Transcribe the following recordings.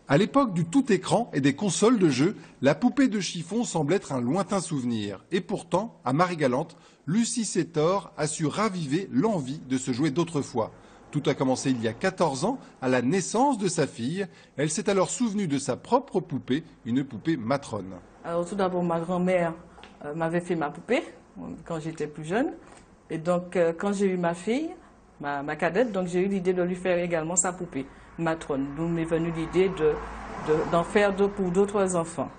À l'époque du tout écran et des consoles de jeux, la poupée de chiffon semble être un lointain souvenir. Et pourtant, à Marie-Galante, Lucie Sétor a su raviver l'envie de se jouer d'autrefois. Tout a commencé il y a 14 ans, à la naissance de sa fille. Elle s'est alors souvenue de sa propre poupée, une poupée matrone. Alors tout d'abord, ma grand-mère m'avait fait ma poupée quand j'étais plus jeune. Et donc, quand j'ai eu ma fille, ma cadette, donc j'ai eu l'idée de lui faire également sa poupée matrone. Donc m'est venue l'idée d'en faire pour d'autres enfants.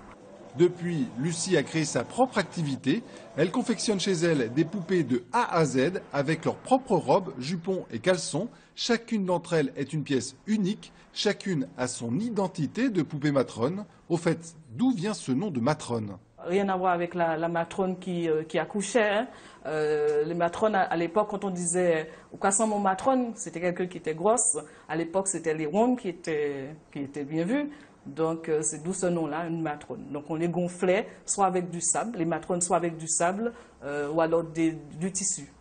Depuis, Lucie a créé sa propre activité. Elle confectionne chez elle des poupées de A à Z avec leurs propres robes, jupons et caleçons. Chacune d'entre elles est une pièce unique. Chacune a son identité de poupée matrone. Au fait, d'où vient ce nom de matrone? Rien à voir avec la matrone qui accouchait. Hein. Les matrones, à l'époque, quand on disait « au cassant mon matrone », c'était quelqu'un qui était grosse. À l'époque, c'était les rondes qui étaient bien vues. Donc, c'est d'où ce nom-là, une matrone. Donc, on les gonflait soit avec du sable, les matrones soit avec du sable ou alors du tissu.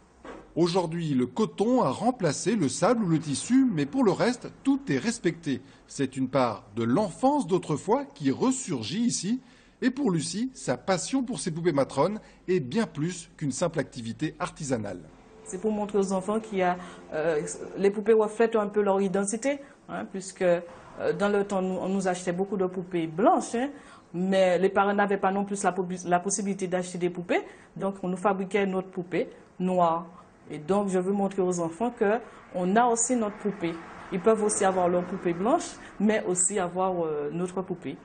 Aujourd'hui, le coton a remplacé le sable ou le tissu, mais pour le reste, tout est respecté. C'est une part de l'enfance d'autrefois qui ressurgit ici. Et pour Lucie, sa passion pour ses poupées matrones est bien plus qu'une simple activité artisanale. C'est pour montrer aux enfants les poupées reflètent un peu leur identité, hein, puisque dans le temps, on nous achetait beaucoup de poupées blanches, hein, mais les parents n'avaient pas non plus la possibilité d'acheter des poupées, donc on nous fabriquait notre poupée noire. Et donc je veux montrer aux enfants qu'on a aussi notre poupée. Ils peuvent aussi avoir leur poupée blanche, mais aussi avoir notre poupée.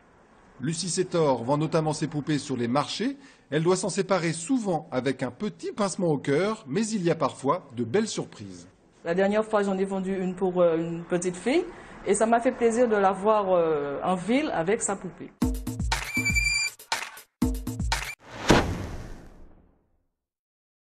Lucie Sétor vend notamment ses poupées sur les marchés. Elle doit s'en séparer souvent avec un petit pincement au cœur, mais il y a parfois de belles surprises. La dernière fois, j'en ai vendu une pour une petite fille et ça m'a fait plaisir de la voir en ville avec sa poupée.